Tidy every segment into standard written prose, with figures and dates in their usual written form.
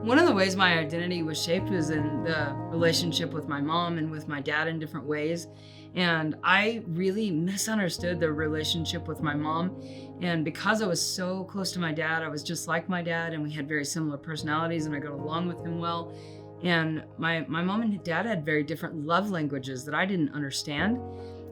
One of the ways my identity was shaped was in the relationship with my mom and with my dad in different ways. And I really misunderstood the relationship with my mom. And because I was so close to my dad, I was just like my dad, and we had very similar personalities, and I got along with him well. And my mom and dad had very different love languages that I didn't understand.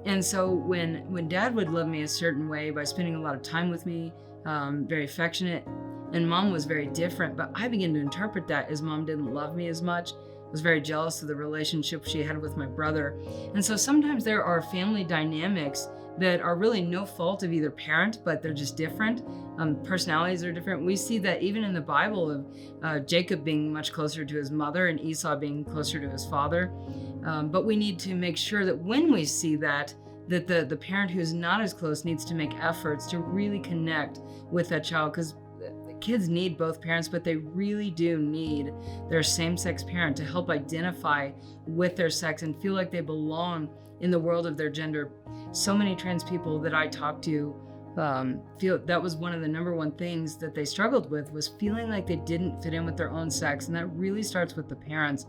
And so when dad would love me a certain way by spending a lot of time with me, very affectionate, and mom was very different, but I began to interpret that as mom didn't love me as much, was very jealous of the relationship she had with my brother. And so sometimes there are family dynamics that are really no fault of either parent, but they're just different. Personalities are different. We see that even in the Bible of Jacob being much closer to his mother and Esau being closer to his father. But we need to make sure that when we see that the parent who's not as close needs to make efforts to really connect with that child, because kids need both parents, but they really do need their same-sex parent to help identify with their sex and feel like they belong in the world of their gender. So many trans people that I talk to feel that was one of the number one things that they struggled with, was feeling like they didn't fit in with their own sex, and that really starts with the parents.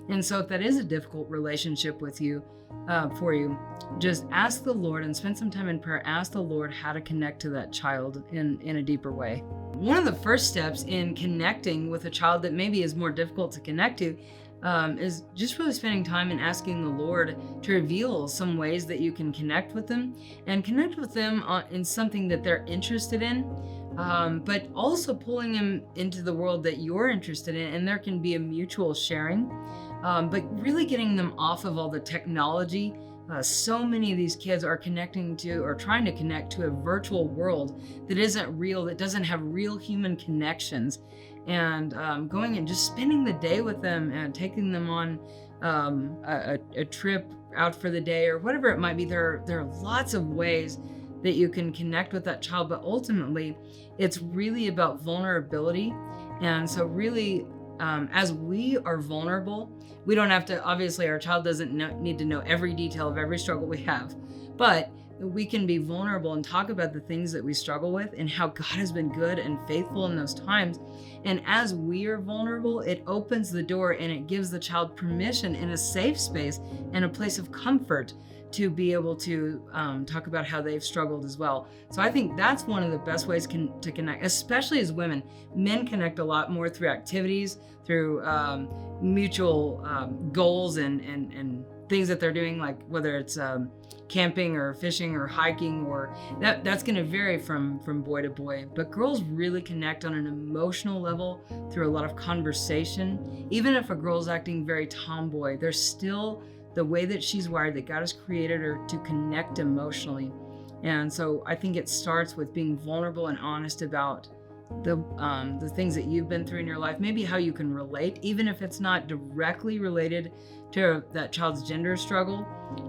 And so if that is a difficult relationship with you, for you, just ask the Lord and spend some time in prayer. Ask the Lord how to connect to that child in a deeper way. One of the first steps in connecting with a child that maybe is more difficult to connect to is just really spending time and asking the Lord to reveal some ways that you can connect with them, and connect with them in something that they're interested in, but also pulling them into the world that you're interested in, and there can be a mutual sharing, but really getting them off of all the technology. So many of these kids are connecting to, or trying to connect to, a virtual world that isn't real, that doesn't have real human connections. And going and just spending the day with them and taking them on a trip out for the day or whatever it might be. There are lots of ways that you can connect with that child, but ultimately it's really about vulnerability. And so really, as we are vulnerable, we don't have to, obviously our child doesn't need to know every detail of every struggle we have, but we can be vulnerable and talk about the things that we struggle with and how God has been good and faithful in those times. And as we are vulnerable, it opens the door and it gives the child permission in a safe space and a place of comfort to be able to talk about how they've struggled as well. So I think that's one of the best ways to connect, especially as women. Men connect a lot more through activities, through mutual goals and things that they're doing, like whether it's camping or fishing or hiking, or that's going to vary from boy to boy. But girls really connect on an emotional level through a lot of conversation. Even if a girl's acting very tomboy, there's still the way that she's wired, that God has created her to connect emotionally. And so I think it starts with being vulnerable and honest about the things that you've been through in your life, maybe how you can relate, even if it's not directly related to that child's gender struggle.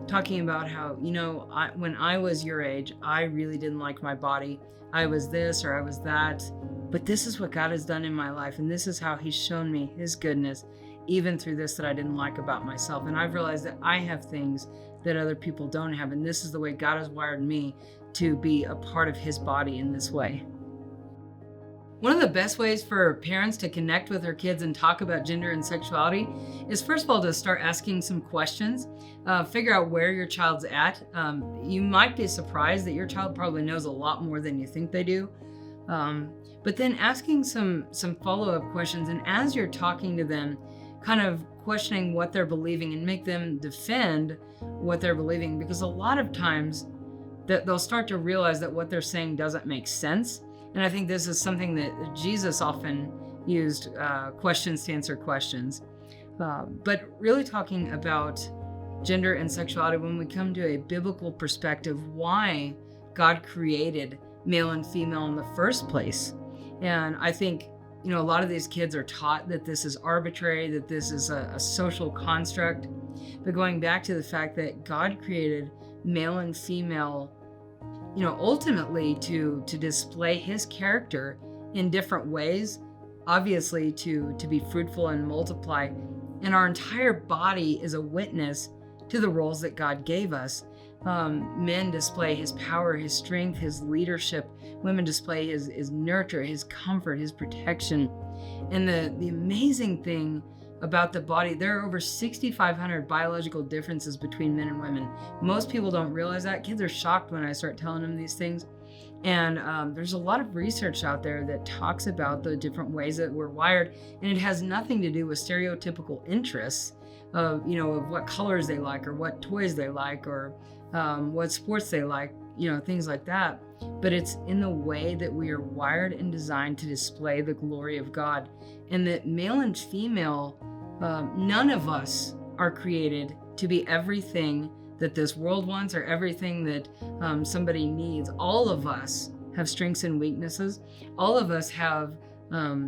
Talking about how, when I was your age, I really didn't like my body. I was this or I was that, but this is what God has done in my life, and this is how He's shown me His goodness, even through this that I didn't like about myself. And I've realized that I have things that other people don't have, and this is the way God has wired me to be a part of His body in this way. One of the best ways for parents to connect with their kids and talk about gender and sexuality is, first of all, to start asking some questions. Figure out where your child's at. You might be surprised that your child probably knows a lot more than you think they do. But then asking some follow-up questions, and as you're talking to them, kind of questioning what they're believing and make them defend what they're believing, because a lot of times that they'll start to realize that what they're saying doesn't make sense. And I think this is something that Jesus often used, questions to answer questions. But really talking about gender and sexuality when we come to a biblical perspective, why God created male and female in the first place. And I think, a lot of these kids are taught that this is arbitrary, that this is a social construct. But going back to the fact that God created male and female, ultimately to display His character in different ways, obviously to be fruitful and multiply. And our entire body is a witness to the roles that God gave us. Men display his power, his strength, his leadership. Women display his nurture, his comfort, his protection. And the amazing thing about the body, there are over 6,500 biological differences between men and women. Most people don't realize that. Kids are shocked when I start telling them these things. And there's a lot of research out there that talks about the different ways that we're wired, and it has nothing to do with stereotypical interests of what colors they like or what toys they like or what sports they like, things like that. But it's in the way that we are wired and designed to display the glory of God, and that male and female, none of us are created to be everything that this world wants or everything that somebody needs. All of us have strengths and weaknesses. All of us have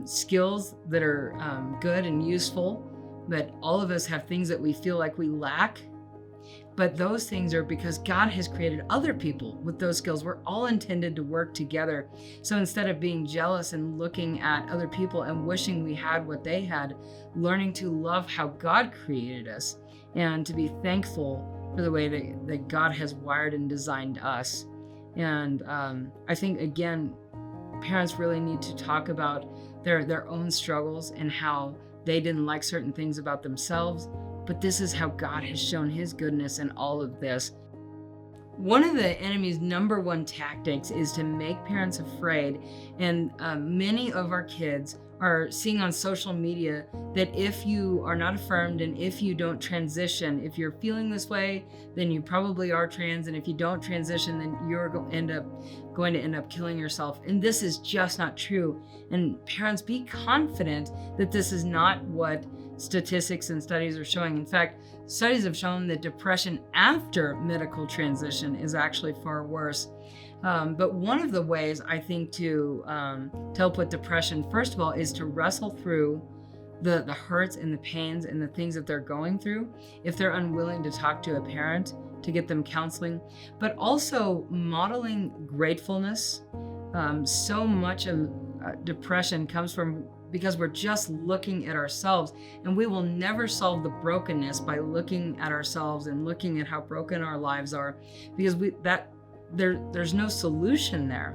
skills that are good and useful, but all of us have things that we feel like we lack. But those things are because God has created other people with those skills. We're all intended to work together. So instead of being jealous and looking at other people and wishing we had what they had, learning to love how God created us and to be thankful for the way that God has wired and designed us. And I think, again, parents really need to talk about their own struggles and how they didn't like certain things about themselves. But this is how God has shown his goodness in all of this. One of the enemy's number one tactics is to make parents afraid. And many of our kids are seeing on social media that if you are not affirmed and if you don't transition, if you're feeling this way, then you probably are trans. And if you don't transition, then you're going to end up killing yourself. And this is just not true. And parents, be confident that this is not what statistics and studies are showing. In fact, studies have shown that depression after medical transition is actually far worse. But one of the ways I think to help with depression, first of all, is to wrestle through the hurts and the pains and the things that they're going through. If they're unwilling to talk to a parent, to get them counseling, but also modeling gratefulness. So much of depression comes from because we're just looking at ourselves, and we will never solve the brokenness by looking at ourselves and looking at how broken our lives are, because there's no solution there.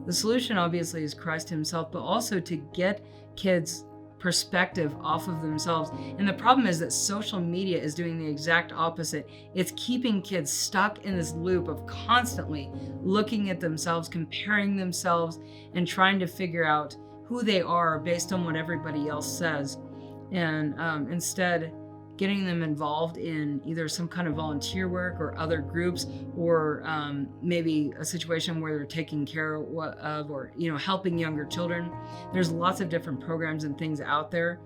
The solution obviously is Christ himself, but also to get kids' perspective off of themselves. And the problem is that social media is doing the exact opposite. It's keeping kids stuck in this loop of constantly looking at themselves, comparing themselves, and trying to figure out who they are based on what everybody else says. And instead, getting them involved in either some kind of volunteer work or other groups, or maybe a situation where they're taking care of or helping younger children. There's lots of different programs and things out there.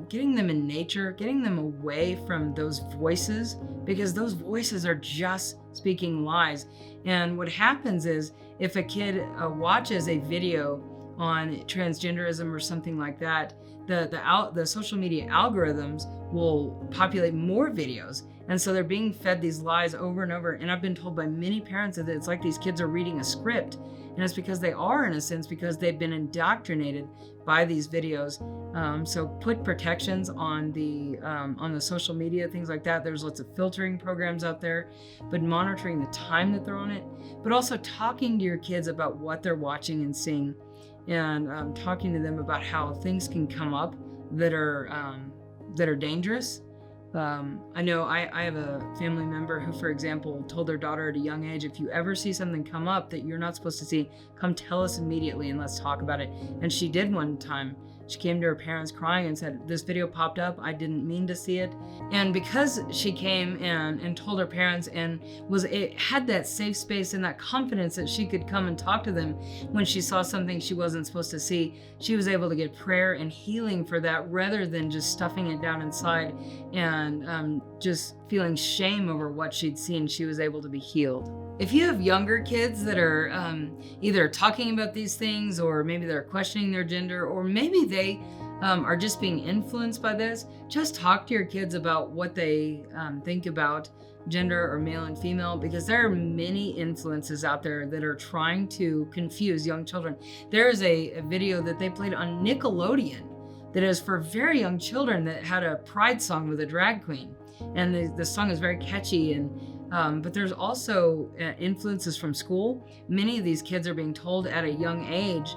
Getting them in nature, getting them away from those voices, because those voices are just speaking lies. And what happens is, if a kid watches a video on transgenderism or something like that, the social media algorithms will populate more videos. And so they're being fed these lies over and over. And I've been told by many parents that it's like these kids are reading a script. And it's because they are, in a sense, because they've been indoctrinated by these videos. So put protections on the social media, things like that. There's lots of filtering programs out there, but monitoring the time that they're on it, but also talking to your kids about what they're watching and seeing, and talking to them about how things can come up that are dangerous. I know I have a family member who, for example, told their daughter at a young age, if you ever see something come up that you're not supposed to see, come tell us immediately and let's talk about it. And she did one time. She came to her parents crying and said, this video popped up, I didn't mean to see it. And because she came and told her parents and had that safe space and that confidence that she could come and talk to them when she saw something she wasn't supposed to see, she was able to get prayer and healing for that, rather than just stuffing it down inside and just feeling shame over what she'd seen. She was able to be healed. If you have younger kids that are either talking about these things, or maybe they're questioning their gender, or maybe they are just being influenced by this, just talk to your kids about what they think about gender or male and female, because there are many influences out there that are trying to confuse young children. There is a video that they played on Nickelodeon that is for very young children that had a pride song with a drag queen. And the song is very catchy, and But there's also influences from school. Many of these kids are being told at a young age,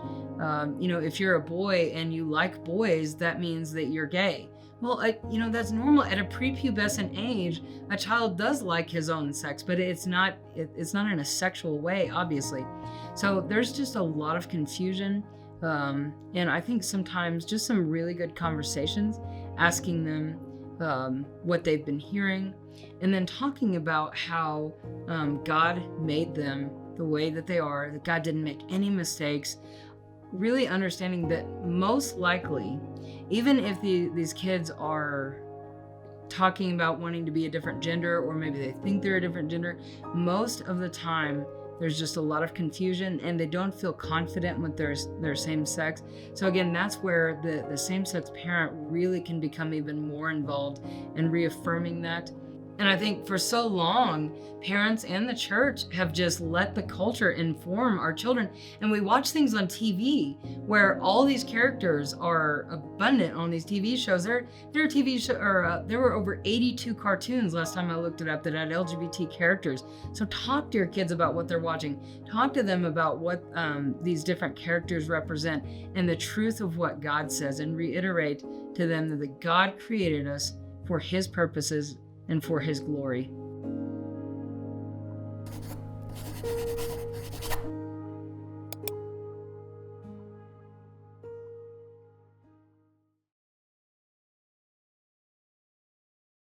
if you're a boy and you like boys, that means that you're gay. Well, that's normal. At a prepubescent age, a child does like his own sex, but it's not in a sexual way, obviously. So there's just a lot of confusion. And I think sometimes just some really good conversations, asking them what they've been hearing, and then talking about how God made them the way that they are, that God didn't make any mistakes, really understanding that most likely, even if these kids are talking about wanting to be a different gender, or maybe they think they're a different gender, most of the time there's just a lot of confusion and they don't feel confident with their same sex. So again, that's where the same-sex parent really can become even more involved in reaffirming that. And I think for so long, parents and the church have just let the culture inform our children. And we watch things on TV where all these characters are abundant on these TV shows. There were over 82 cartoons last time I looked it up that had LGBT characters. So talk to your kids about what they're watching. Talk to them about what these different characters represent and the truth of what God says, and reiterate to them that God created us for His purposes and for His glory.